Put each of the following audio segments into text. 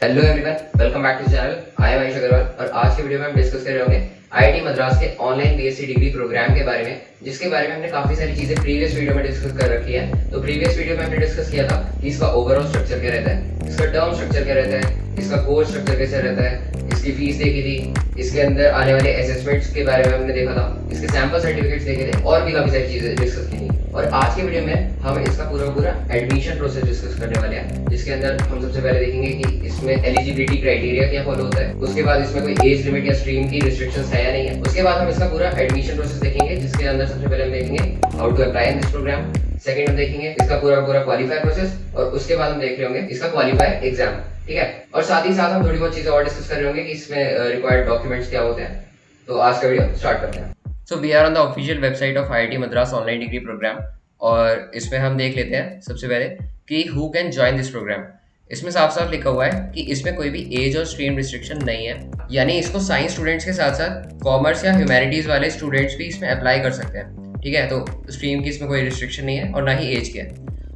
Hello everyone, welcome back to channel. I am Ayush Agarwal और आज के वीडियो में हम डिस्कस कर रहे होंगे आईआईटी मद्रास के ऑनलाइन बीएससी डिग्री प्रोग्राम के बारे में, जिसके बारे में हमने काफी सारी चीजें प्रीवियस वीडियो में डिस्कस कर रखी है। तो प्रीवियस वीडियो में हमने डिस्कस किया था कि इसका ओवरऑल स्ट्रक्चर क्या रहता है, इसका टर्म स्ट्रक्चर क्या रहता है, इसका कोर्स स्ट्रक्चर कैसे रहता है, इसकी फीस देखी थी, इसके अंदर आने वाले असेसमेंट्स के बारे में हमने देखा था, इसके सैंपल सर्टिफिकेट्स देखे थे और भी काफी सारी चीजें डिस्कस की थी। और आज के वीडियो में हम इसका पूरा एडमिशन प्रोसेस डिस्कस करने वाले हैं, जिसके अंदर हम सबसे पहले देखेंगे कि इसमें एलिजिबिलिटी क्राइटेरिया क्या फॉलो होता है, उसके बाद इसमें कोई एज लिमिट या स्ट्रीम की रिस्ट्रिक्शंस है या नहीं है, उसके बाद हम इसका पूरा एडमिशन प्रोसेस देखेंगे, जिसके अंदर सबसे पहले हम देखेंगे how to apply in this programme. Second हम देखेंगे इसका पूरा क्वालिफायर प्रोसेस और उसके बाद हम देख रहे होंगे इसका क्वालिफायर एग्जाम। ठीक है, और साथ ही साथ हम थोड़ी बहुत चीजें और डिस्कस कर रहे होंगे कि इसमें रिक्वायर्ड डॉक्यूमेंट्स क्या होते हैं। तो आज का वीडियो स्टार्ट करते हैं। So we are on the official website of IIT Madras online degree programme और इसमें हम देख लेते हैं सबसे पहले कि who can join this programme. इसमें साफ साफ लिखा हुआ है कि इसमें कोई भी एज और स्ट्रीम रिस्ट्रिक्शन नहीं है, यानी इसको साइंस स्टूडेंट्स के साथ साथ कॉमर्स या ह्यूमैनिटीज वाले स्टूडेंट्स भी इसमें अप्लाई कर सकते हैं। ठीक है, तो स्ट्रीम की इसमें कोई रिस्ट्रिक्शन नहीं है और ना ही एज की है।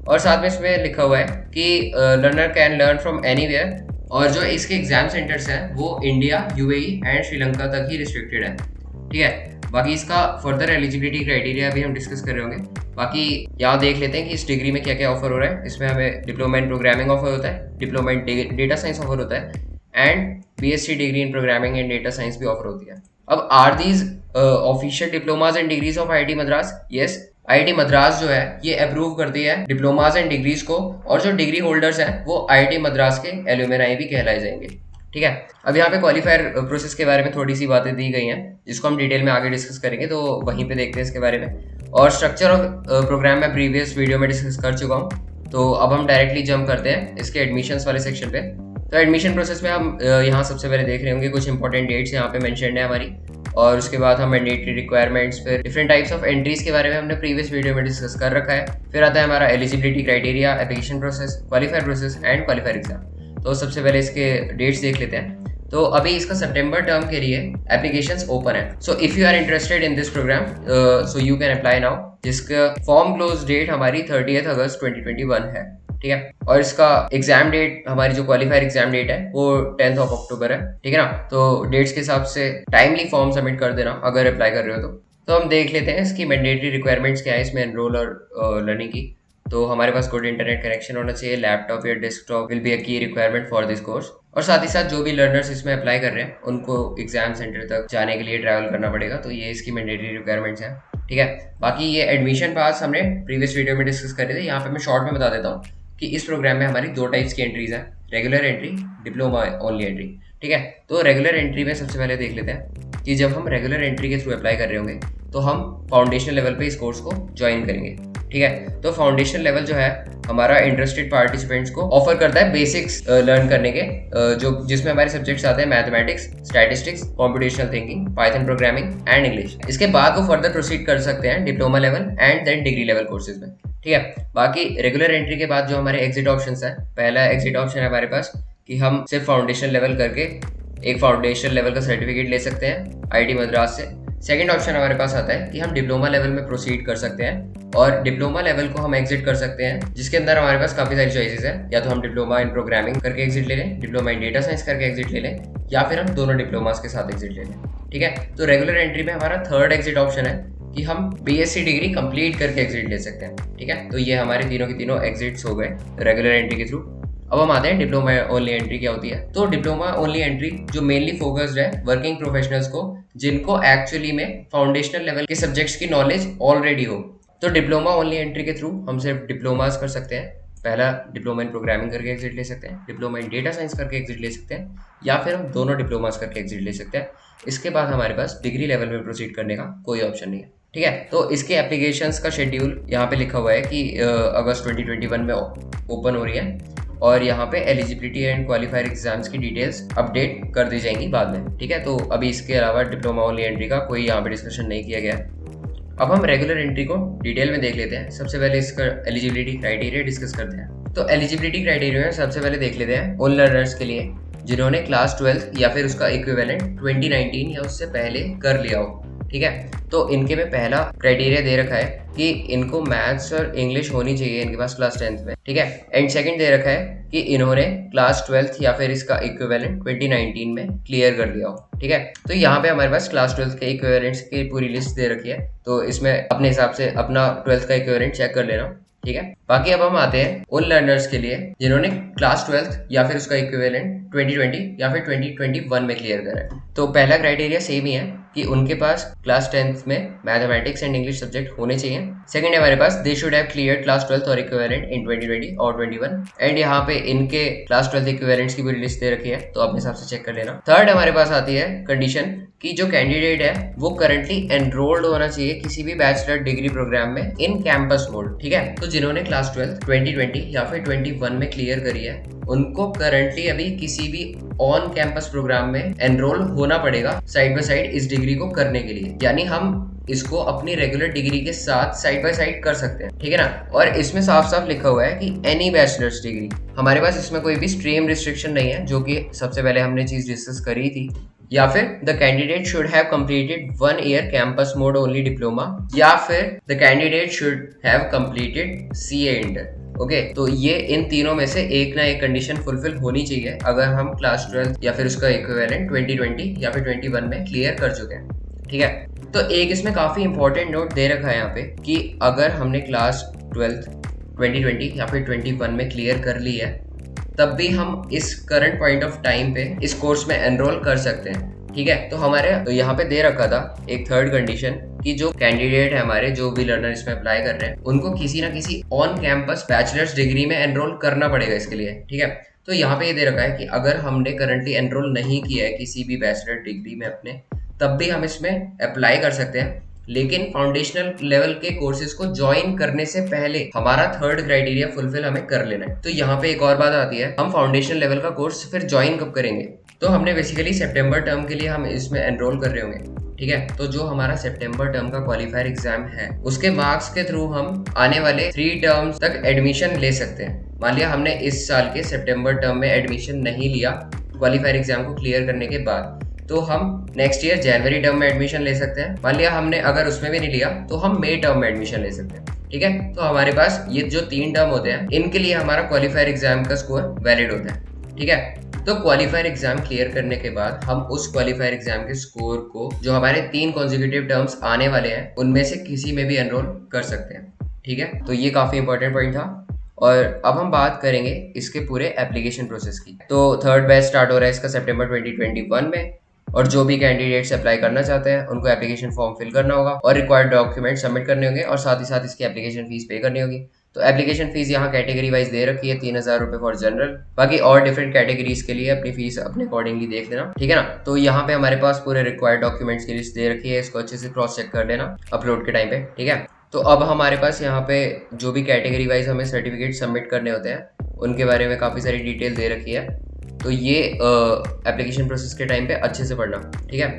और साथ में इसमें लिखा हुआ है कि learner can learn from anywhere, और जो इसके एग्जाम सेंटर्स हैं वो इंडिया, यूएई एंड श्रीलंका तक ही रिस्ट्रिक्टेड है। ठीक है, बाकी इसका फर्दर एलिजिबिलिटी क्राइटेरिया भी हम डिस्कस कर रहे होंगे। बाकी यहाँ देख लेते हैं कि इस डिग्री में क्या क्या ऑफर हो रहा है। इसमें हमें डिप्लोमा इन प्रोग्रामिंग ऑफर होता है, diploma in data science offer होता है and BSc degree in programming and data science भी ऑफर होती है। अब are these official diplomas and degrees of IIT Madras? Yes, IIT Madras जो है ये अप्रूव करती है डिप्लोमाज एंड डिग्रीज को, और जो डिग्री होल्डर्स हैं वो आईआईटी मद्रास के एलुमनाई भी कहलाए जाएंगे। ठीक है, अब यहाँ पे क्वालिफायर प्रोसेस के बारे में थोड़ी सी बातें दी गई हैं, जिसको हम डिटेल में आगे डिस्कस करेंगे, तो वहीं पे देखते हैं इसके बारे में। और स्ट्रक्चर ऑफ प्रोग्राम में प्रीवियस वीडियो में डिस्कस कर चुका हूँ, तो अब हम डायरेक्टली जंप करते हैं इसके एडमिशन्स वाले सेक्शन पे। तो एडमिशन प्रोसेस में हम यहाँ सबसे पहले देख रहे होंगे कुछ इंपॉर्टेंट डेट्स यहाँ पे मेंशन्ड है हमारी, और उसके बाद हम मैंडेटरी रिक्वायरमेंट्स, फिर डिफरेंट टाइप्स ऑफ एंट्रीज के बारे में हमने प्रीवियस वीडियो में डिस्कस कर रखा है। फिर आता है हमारा eligibility criteria, application process, qualifier process and qualifier exam. तो सबसे पहले इसके डेट्स देख लेते हैं। तो अभी इसका सितंबर टर्म के लिए एप्लीकेशंस ओपन है। So if you are interested in this programme so you can apply now, जिसका फॉर्म क्लोज डेट हमारी 30 अगस्त 2021 है। ठीक है, और इसका एग्जाम डेट, हमारी जो क्वालिफायर एग्जाम डेट है वो 10 अक्टूबर है। ठीक है ना, तो डेट्स के हिसाब से टाइमली फॉर्म सबमिट कर देना अगर अप्लाई कर रहे हो तो हम देख लेते हैं इसकी मैंडेटरी रिक्वायरमेंट्स क्या है इसमें एनरोल और लर्निंग की। तो हमारे पास गुड इंटरनेट कनेक्शन होना चाहिए, लैपटॉप या डेस्कटॉप विल बी अ की रिक्वायरमेंट फॉर दिस कोर्स, और साथ ही साथ जो भी लर्नर्स इसमें अप्लाई कर रहे हैं उनको एग्जाम सेंटर तक जाने के लिए ट्रैवल करना पड़ेगा। तो ये इसकी मैंडेटरी रिक्वायरमेंट्स हैं। ठीक है, बाकी ये एडमिशन पास हमने प्रीवियस वीडियो में डिस्कस करे थे। यहाँ पे मैं शॉर्ट में बता देता हूँ कि इस प्रोग्राम में हमारी दो टाइप्स की एंट्रीज हैं, regular entry, diploma only entry. ठीक है, तो रेगुलर एंट्री में सबसे पहले देख लेते हैं कि जब हम रेगुलर एंट्री के थ्रू अप्लाई कर रहे होंगे तो हम फाउंडेशन लेवल पे इस कोर्स को ज्वाइन करेंगे। ठीक है, तो फाउंडेशन लेवल जो है हमारा इंटरेस्टेड पार्टिसिपेंट्स को ऑफर करता है बेसिक्स लर्न करने के, जो जिसमें हमारे सब्जेक्ट्स आते हैं mathematics, statistics, computational thinking, Python programming and English. इसके बाद वो फर्दर प्रोसीड कर सकते हैं diploma level and then degree level courses में। ठीक है, बाकी रेगुलर एंट्री के बाद जो हमारे एग्जिट ऑप्शंस हैं, पहला एग्जिट ऑप्शन है हमारे पास कि हम सिर्फ फाउंडेशन लेवल करके एक फाउंडेशन लेवल का सर्टिफिकेट ले सकते हैं आईआईटी मद्रास से। सेकंड ऑप्शन हमारे पास आता है कि हम डिप्लोमा लेवल में प्रोसीड कर सकते हैं, और डिप्लोमा लेवल को हम एग्जिट कर सकते हैं, जिसके अंदर हमारे पास काफी सारी चॉइसेस हैं। या तो हम डिप्लोमा इन प्रोग्रामिंग करके एग्जिट ले लें, डिप्लोमा इन डेटा साइंस करके एग्जिट ले लें, या फिर हम दोनों डिप्लोमास के साथ एग्जिट ले लें। ठीक है, तो रेगुलर एंट्री में हमारा थर्ड एग्जिट ऑप्शन है कि हम बीएससी डिग्री कंप्लीट करके एग्जिट ले सकते हैं। ठीक है, तो ये हमारे तीनों के तीनों एग्जिट्स हो गए रेगुलर एंट्री के थ्रू। अब हम आते हैं डिप्लोमा ओनली एंट्री क्या होती है। तो डिप्लोमा ओनली एंट्री जो मेनली फोकस्ड है वर्किंग प्रोफेशनल्स को, जिनको एक्चुअली में फाउंडेशनल लेवल के सब्जेक्ट्स की नॉलेज ऑलरेडी हो। तो डिप्लोमा ओनली एंट्री के थ्रू हम सिर्फ डिप्लोमास कर सकते हैं। पहला डिप्लोमा इन प्रोग्रामिंग करके एग्जिट ले सकते हैं, डिप्लोमा इन डेटा साइंस करके एग्जिट ले सकते हैं, या फिर हम दोनों डिप्लोमास करके एग्जिट ले सकते हैं। इसके बाद हमारे पास डिग्री लेवल में प्रोसीड करने का कोई ऑप्शन नहीं है। ठीक है, तो इसके एप्लीकेशंस का शेड्यूल यहाँ पे लिखा हुआ है कि अगस्त 2021 में ओपन हो रही है, और यहाँ पे एलिजिबिलिटी एंड क्वालिफायर एग्जाम्स की डिटेल्स अपडेट कर दी जाएंगी बाद में। ठीक है, तो अभी इसके अलावा डिप्लोमा ओनली एंट्री का कोई यहाँ पे डिस्कशन नहीं किया गया। अब हम रेगुलर एंट्री को डिटेल में देख लेते हैं। सबसे पहले इसका एलिजिबिलिटी क्राइटेरिया डिस्कस करते हैं। तो एलिजिबिलिटी क्राइटेरिया में सबसे पहले देख लेते हैं उन लर्नर्स के लिए जिन्होंने क्लास 12 या फिर उसका इक्विवेलेंट 2019 या उससे पहले कर लिया हो। ठीक है। तो इनके में पहला क्राइटेरिया दे रखा है कि इनको मैथ्स और इंग्लिश होनी चाहिए इनके पास क्लास 10th में, ठीक है। एंड सेकंड दे रखा है कि इन्होंने क्लास 12th या फिर इसका इक्विवेलेंट 2019 में क्लियर कर दिया हो, ठीक है। तो यहाँ पे हमारे पास क्लास 12th के इक्विवेलेंट्स की पूरी लिस्ट दे रखी है, तो इसमें अपने हिसाब से अपना 12th का इक्विवेलेंट चेक कर लेना, ठीक है। बाकी अब हम आते हैं उन लर्नर्स के लिए जिन्होंने क्लास 12th या फिर उसका इक्विवेलेंट 2020 या फिर 2021 में क्लियर करा है। तो पहला क्राइटेरिया सेम ही है कि उनके पास क्लास 10th में मैथमेटिक्स एंड इंग्लिश सब्जेक्ट होने चाहिए। सेकंड है हमारे पास they should have cleared class 12th और इक्विवेलेंट इन 2020 और 21। एंड यहाँ पे इनके क्लास 12th इक्विवेलेंट्स की पूरी लिस्ट दे रखी है, तो अपने हिसाब से चेक कर लेना। थर्ड हमारे पास आती है कंडीशन कि जो कैंडिडेट है वो करंटली एनरोल्ड होना चाहिए किसी भी बैचलर डिग्री प्रोग्राम में इन कैंपस मोड, ठीक है। तो जिन्होंने क्लास 12th 2020 या फिर 21 में क्लियर करी है उनको करंटली अभी किसी भी ऑन कैंपस प्रोग्राम में एनरोल होना पड़ेगा साइड बाय साइड इस डिग्री को करने के लिए, यानी हम इसको अपनी रेगुलर डिग्री के साथ साइड बाय साइड कर सकते हैं, ठीक है ना। और इसमें साफ साफ लिखा हुआ है कि एनी बैचलर्स डिग्री, हमारे पास इसमें कोई भी स्ट्रीम रिस्ट्रिक्शन नहीं है, जो कि सबसे पहले हमने चीज डिस्कस करी थी। या फिर the candidate should have completed 1 year campus mode only diploma, या फिर the candidate should have completed CA inter. Okay, तो ये इन तीनों में से एक ना एक कंडीशन फुलफिल होनी चाहिए अगर हम क्लास 12th या फिर उसका इक्विवेलेंट 2020 या फिर 21 में क्लियर कर चुके हैं, ठीक है। तो एक इसमें काफी इंपॉर्टेंट नोट दे रखा है यहाँ पे कि अगर हमने क्लास 12th 2020 या फिर 21 में क्लियर कर ली है तब भी हम इस करंट पॉइंट ऑफ टाइम पे इस कोर्स में एनरोल कर सकते हैं, ठीक है। तो हमारे यहाँ पे दे रखा था एक थर्ड कंडीशन कि जो कैंडिडेट है हमारे, जो भी लर्नर इसमें अप्लाई कर रहे हैं, उनको किसी ना किसी ऑन कैंपस बैचलर्स डिग्री में एनरोल करना पड़ेगा इसके लिए, ठीक है। तो यहाँ पे ये दे रखा है कि अगर हमने करंटली एनरोल नहीं किया है किसी भी बैचलर डिग्री में अपने, तब भी हम इसमें अप्लाई कर सकते हैं, लेकिन फाउंडेशनल लेवल के कोर्सेज को ज्वाइन करने से पहले हमारा थर्ड क्राइटेरिया फुलफिल हमें कर लेना है। तो यहाँ पे एक और बात आती है, हम फाउंडेशनल लेवल का कोर्स फिर ज्वाइन कब करेंगे। तो हमने बेसिकली सितंबर टर्म के लिए हम इसमें एनरोल कर रहे होंगे, ठीक है। तो जो हमारा सितंबर टर्म का क्वालिफायर एग्जाम है उसके मार्क्स के थ्रू हम आने वाले 3 टर्म्स तक एडमिशन ले सकते हैं। मान लिया हमने इस साल के सितंबर टर्म में एडमिशन नहीं लिया क्वालिफायर एग्जाम को क्लियर करने के बाद, तो हम नेक्स्ट ईयर जनवरी टर्म में एडमिशन ले सकते हैं। मान लिया हमने अगर उसमें भी नहीं लिया तो हम मई टर्म में एडमिशन ले सकते हैं, ठीक है। तो हमारे पास ये जो 3 टर्म होते हैं इनके लिए हमारा क्वालिफायर एग्जाम का स्कोर वैलिड होता है, ठीक है। तो क्वालिफायर एग्जाम क्लियर करने के बाद हम उस क्वालिफायर एग्जाम के स्कोर को जो हमारे 3 कॉन्जिक्यूटिव टर्म्स आने वाले हैं उनमें से किसी में भी एनरोल कर सकते हैं, ठीक है। तो ये काफी इंपॉर्टेंट पॉइंट था। और अब हम बात करेंगे इसके पूरे एप्लीकेशन प्रोसेस की। तो थर्ड बैच स्टार्ट हो रहा है इसका सितंबर 2021 में, और जो भी कैंडिडेट्स अप्लाई करना चाहते हैं उनको एप्लीकेशन फॉर्म फिल करना होगा और रिक्वायर्ड डॉक्यूमेंट सबमिट करने होंगे, और साथ ही साथ इसकी एप्लीकेशन फीस पे करनी होगी। तो एप्लीकेशन फीस यहाँ कैटेगरी वाइज दे रखी है 3000 रुपये फॉर जनरल, बाकी और डिफरेंट कैटेगरीज के लिए अपनी फीस अपने अकॉर्डिंगली देख लेना, ठीक है ना। तो यहाँ पे हमारे पास पूरे रिक्वायर्ड डॉक्यूमेंट्स की लिस्ट दे रखी है, इसको अच्छे से क्रॉस चेक कर लेना अपलोड के टाइम पे, ठीक है। तो अब हमारे पास यहाँ पे जो भी कैटेगरी वाइज हमें सर्टिफिकेट सबमिट करने होते हैं उनके बारे में काफ़ी सारी डिटेल दे रखी है, तो ये एप्लीकेशन प्रोसेस के टाइम पे अच्छे से पढ़ना, ठीक है।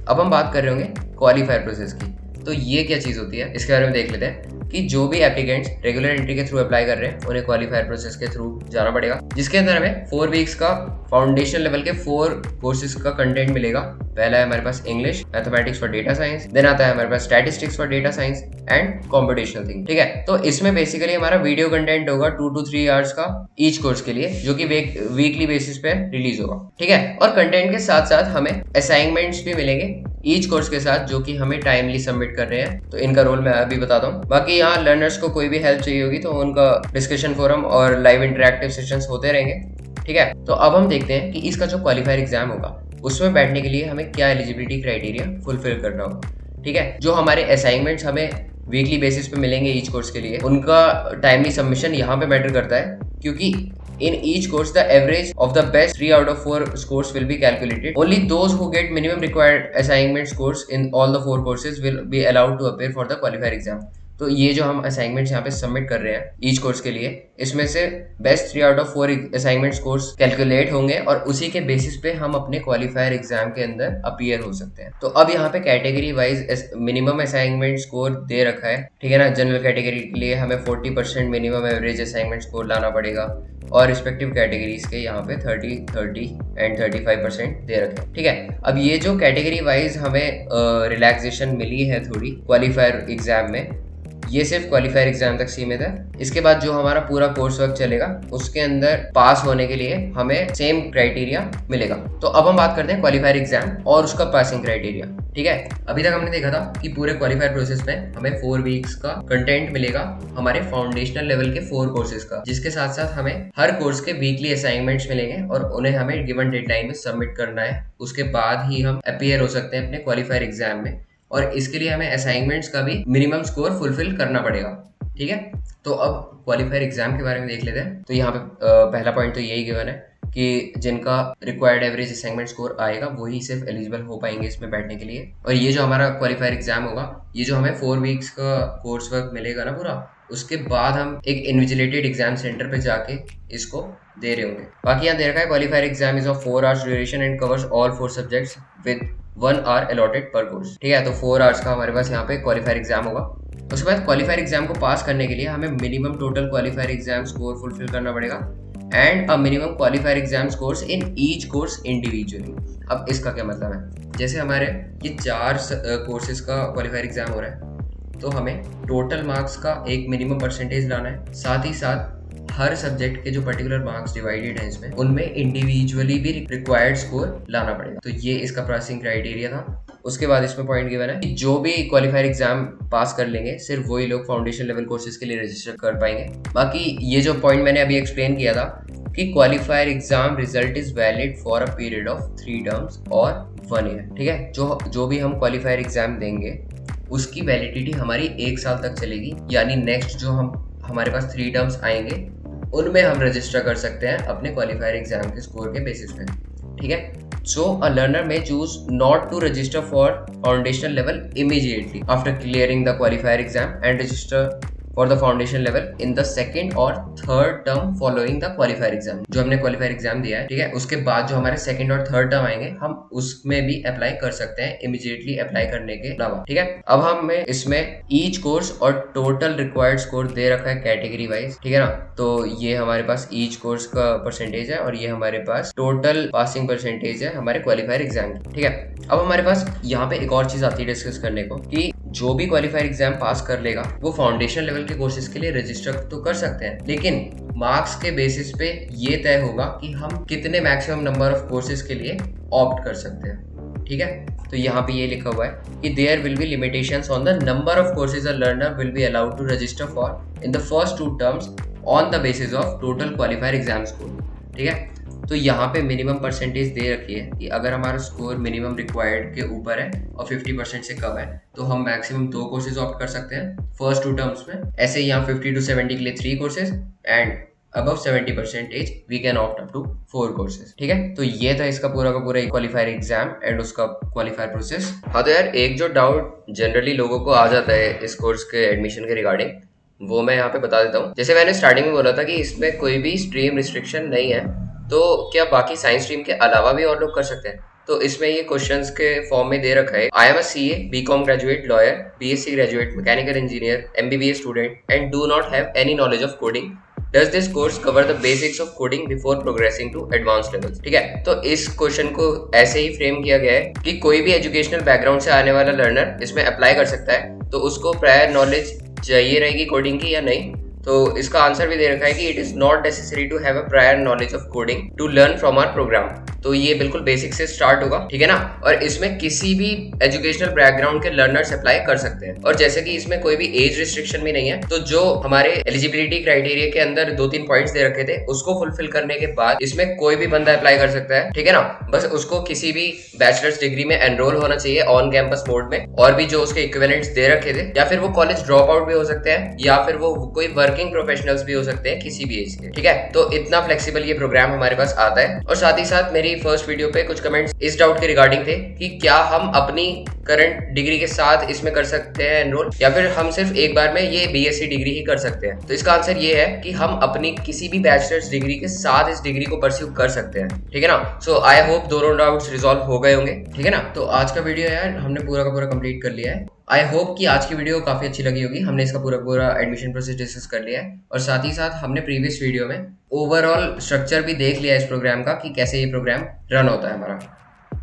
अब हम बात कर रहे होंगे क्वालिफायर प्रोसेस की। तो ये क्या चीज़ होती है इसके बारे में देख लेते हैं कि जो भी एप्लीकेंट्स रेगुलर एंट्री के थ्रू अप्लाई कर रहे हैं उन्हें क्वालिफायर प्रोसेस के थ्रू जाना पड़ेगा, जिसके अंदर हमें 4 वीक्स का फाउंडेशन लेवल के 4 कोर्सेज का कंटेंट मिलेगा। पहला है हमारे पास English, mathematics for data science, then आता है हमारे पास statistics for data science and computational thing, ठीक है। तो इसमें बेसिकली हमारा वीडियो कंटेंट होगा 2 to 3 आवर्स का ईच कोर्स के लिए, जो कि वीकली बेसिस पे रिलीज होगा, ठीक है। और कंटेंट के साथ साथ हमें असाइनमेंट्स भी मिलेंगे ईच कोर्स के साथ, जो कि हमें टाइमली सबमिट कर रहे हैं। तो इनका रोल मैं अभी बताता हूँ। बाकी यहाँ लर्नर्स को कोई भी हेल्प चाहिए होगी तो उनका डिस्कशन फोरम और लाइव इंटरेक्टिव सेशंस होते रहेंगे, ठीक है। तो अब हम देखते हैं कि इसका जो क्वालिफायर एग्जाम होगा उसमें बैठने के लिए हमें क्या एलिजिबिलिटी क्राइटेरिया फुलफिल करना होगा, ठीक है। जो हमारे असाइनमेंट्स हमें वीकली बेसिस पे मिलेंगे ईच कोर्स के लिए, उनका टाइमली सबमिशन यहाँ पे मैटर करता है, क्योंकि in each course the average of the best 3 out of 4 scores will be calculated. Only those who get minimum required assignment scores in all the 4 courses will be allowed to appear for the qualifier exam. तो ये जो हम assignments यहाँ पे submit कर रहे हैं each course के लिए, इसमें से best 3 out of 4 assignment scores calculate होंगे और उसी के बेसिस पे हम अपने क्वालिफायर एग्जाम के अंदर अपीयर हो सकते हैं। तो अब यहाँ पे category wise minimum assignment score दे रखा है, ठीक है ना। जनरल कैटेगरी के लिए हमें 40% मिनिमम एवरेज असाइनमेंट स्कोर लाना पड़ेगा और रिस्पेक्टिव कैटेगरीज के यहाँ पे 30, 30 एंड 35% दे रखे हैं, ठीक है। अब ये जो कैटेगरी वाइज हमें रिलैक्सेशन मिली है थोड़ी क्वालिफायर एग्जाम में, ये सिर्फ क्वालिफायर एग्जाम तक सीमित है। इसके बाद जो हमारा पूरा कोर्स वर्क चलेगा उसके अंदर पास होने के लिए हमें सेम क्राइटेरिया मिलेगा। तो अब हम बात करते हैं क्वालिफायर एग्जाम और उसका पासिंग क्राइटेरिया, ठीक है। अभी तक हमने देखा था कि पूरे क्वालिफायर प्रोसेस में हमें 4 वीक्स का कंटेंट मिलेगा हमारे फाउंडेशनल लेवल के 4 कोर्सेज का, जिसके साथ साथ हमें हर कोर्स के वीकली असाइनमेंट्स मिलेंगे और उन्हें हमें गिवन डेडलाइन में सबमिट करना है। उसके बाद ही हम अपीयर हो सकते हैं अपने क्वालिफायर एग्जाम में और इसके लिए हमें असाइनमेंट्स का भी मिनिमम स्कोर फुलफिल करना पड़ेगा, ठीक है। तो अब क्वालिफायर एग्जाम के बारे में देख लेते हैं। तो यहाँ पे पहला पॉइंट तो यही गिवन है कि जिनका रिक्वायर्ड एवरेज असाइनमेंट स्कोर आएगा वही सिर्फ एलिजिबल हो पाएंगे इसमें बैठने के लिए। और ये जो हमारा क्वालिफायर एग्जाम होगा, ये जो हमें 4 वीक्स का कोर्स वर्क मिलेगा ना पूरा, उसके बाद हम एक इन्विजिलेटेड एग्जाम सेंटर पे जाके इसको दे रहे होंगे। बाकी यहाँ दे रखा है qualifier exam is of 4 hours duration and covers all 4 subjects with 1 hour allotted per course, ठीक है। तो 4 आवर्स का हमारे पास यहाँ पे क्वालिफायर एग्जाम होगा। उसके बाद क्वालिफायर एग्जाम को पास करने के लिए हमें minimum total qualifier exam score fulfil करना पड़ेगा and a minimum qualifier exam scores in each course individually. अब इसका क्या मतलब है, जैसे हमारे ये 4 कोर्सेज का क्वालिफायर एग्जाम हो रहा है तो हमें टोटल मार्क्स का एक मिनिमम परसेंटेज लाना है, साथ ही साथ हर सब्जेक्ट के जो पर्टिकुलर मार्क्स डिवाइडेड हैं इसमें उनमें इंडिविजुअली भी रिक्वायर्ड स्कोर लाना पड़ेगा। तो ये इसका पासिंग क्राइटेरिया था। उसके बाद इसमें पॉइंट गिवन है कि जो भी क्वालिफायर एग्जाम पास कर लेंगे सिर्फ वही लोग फाउंडेशन लेवल कोर्सेज के लिए रजिस्टर कर पाएंगे। बाकी ये जो पॉइंट मैंने अभी एक्सप्लेन किया था कि qualifier exam result is valid for a period of 3 terms और 1 ईयर, ठीक है। जो भी हम क्वालिफायर एग्जाम देंगे उसकी वैलिडिटी हमारी 1 साल तक चलेगी, यानी नेक्स्ट जो हमारे पास 3 टर्म्स आएंगे उनमें हम रजिस्टर कर सकते हैं अपने क्वालिफायर एग्जाम के स्कोर के बेसिस पे, ठीक है। So a learner may choose not to register for foundational level immediately after clearing the qualifier exam and register for the foundation level in the second or third term following the qualifier exam। जो हमने qualifier exam दिया है, ठीक है, उसके बाद जो हमारे सेकंड और थर्ड टर्म आएंगे हम उसमें भी अप्लाई कर सकते हैं इमीडिएटली अप्लाई करने के अलावा, ठीक है। अब हमें इसमें ईच कोर्स और टोटल रिक्वायर्ड स्कोर दे रखा है कैटेगरी वाइज, ठीक है ना। तो ये हमारे पास ईच कोर्स का परसेंटेज है और ये हमारे पास टोटल पासिंग परसेंटेज है हमारे क्वालिफायर एग्जाम की, ठीक है। अब हमारे पास यहाँ पे एक और चीज आती है डिस्कस करने को कि जो भी क्वालिफायर एग्जाम पास कर लेगा वो फाउंडेशन लेवल के कोर्सेज के लिए रजिस्टर तो कर सकते हैं, लेकिन मार्क्स के बेसिस पे ये तय होगा कि हम कितने मैक्सिमम नंबर ऑफ कोर्सेज के लिए ऑप्ट कर सकते हैं, ठीक है। तो यहाँ पे ये लिखा हुआ है कि there will be limitations on the number of courses a learner will be allowed to register for in the first 2 terms on the basis of total qualifier exam score, ठीक है। तो यहाँ पे मिनिमम परसेंटेज दे रखी है कि अगर हमारा स्कोर मिनिमम रिक्वायर्ड के ऊपर है और 50% से कम है तो हम मैक्सिमम 2 कोर्सेज ऑप्ट कर सकते हैं फर्स्ट 2 टर्म्स में। ऐसे ही यहाँ 50 to 70 के लिए 3 courses and above 70% we can opt up to 4 courses, ठीक है। तो ये था इसका पूरा का पूरा क्वालिफायर एग्जाम एंड उसका क्वालिफायर प्रोसेस। हाँ, तो यार एक जो डाउट जनरली लोगों को आ जाता है इस कोर्स के एडमिशन के रिगार्डिंग, वो मैं यहाँ पे बता देता हूँ। जैसे मैंने स्टार्टिंग में बोला था कि इसमें कोई भी स्ट्रीम रिस्ट्रिक्शन नहीं है, तो क्या बाकी साइंस स्ट्रीम के अलावा भी और लोग कर सकते हैं? तो इसमें ये क्वेश्चंस के फॉर्म में दे रखा है, I am a CA, BCom graduate, lawyer, BSc graduate, mechanical engineer, MBBS student and do not have any knowledge of coding. Does this course cover the basics of coding before progressing to advanced levels? ठीक है, तो इस question को ऐसे ही frame किया गया है कि कोई भी एजुकेशनल बैकग्राउंड से आने वाला लर्नर इसमें अप्लाई कर सकता है, तो उसको प्रायर नॉलेज चाहिए रहेगी कोडिंग की या नहीं। तो इसका आंसर भी दे रखा है कि it is not necessary to have a prior knowledge of coding to learn from our programme. तो ये बिल्कुल बेसिक से स्टार्ट होगा, ठीक है ना। और इसमें किसी भी एजुकेशनल बैकग्राउंड के लर्नर्स अप्लाई कर सकते हैं। और जैसे कि इसमें कोई भी एज रिस्ट्रिक्शन भी नहीं है, तो जो हमारे एलिजिबिलिटी क्राइटेरिया के अंदर 2-3 पॉइंट्स दे रखे थे उसको फुलफिल करने के बाद इसमें कोई भी बंदा अप्लाई कर सकता है, ठीक है ना। बस उसको किसी भी बैचलर्स डिग्री में एनरोल होना चाहिए ऑन कैंपस मोड में, और भी जो उसके इक्विवेलेंट्स दे रखे थे, या फिर वो कॉलेज ड्रॉप आउट भी हो सकते हैं, या फिर वो कोई वर्किंग प्रोफेशनल्स भी हो सकते हैं किसी भी एज के, ठीक है। तो इतना फ्लेक्सिबल ये प्रोग्राम हमारे पास आता है। और साथ ही साथ मेरी मेरी फर्स्ट वीडियो पे कुछ कमेंट्स इस डाउट के रिगार्डिंग थे कि क्या हम अपनी करंट डिग्री के साथ इसमें कर सकते हैं एनरोल, या फिर हम सिर्फ एक बार में ये बीएससी डिग्री ही कर सकते हैं। तो इसका आंसर ये है कि हम अपनी किसी भी बैचलर्स डिग्री के साथ इस डिग्री को परस्यू कर सकते हैं, ठीक है ना। सो आई होप दोनों डाउट्स रिजॉल्व हो गए होंगे, ठीक है ना। तो आज का वीडियो यार हमने पूरा का पूरा कंप्लीट कर लिया है। आई होप कि आज की वीडियो काफी अच्छी लगी होगी। हमने इसका पूरा एडमिशन प्रोसेस डिस्कस कर लिया है और साथ ही साथ हमने प्रीवियस वीडियो में ओवरऑल स्ट्रक्चर भी देख लिया इस प्रोग्राम का कि कैसे ये प्रोग्राम रन होता है हमारा,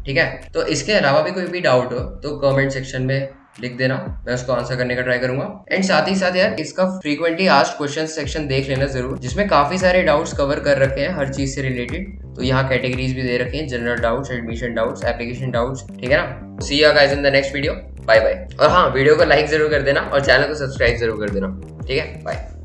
ठीक है। तो इसके अलावा भी कोई भी डाउट हो तो कमेंट सेक्शन में लिख देना, मैं उसको आंसर करने का ट्राई करूंगा। एंड साथ ही साथ यार इसका फ्रीक्वेंटली आस्क्ड क्वेश्चन सेक्शन देख लेना जरूर, जिसमें काफी सारे डाउट्स कवर कर रखे हैं हर चीज से रिलेटेड। तो यहाँ कैटेगरीज भी दे रखे हैं, general doubts, admission doubts, application doubts, ठीक है ना। See you guys in the next video, bye bye. और हाँ, वीडियो को लाइक जरूर कर देना और चैनल को सब्सक्राइब जरूर कर देना, ठीक है। बाय।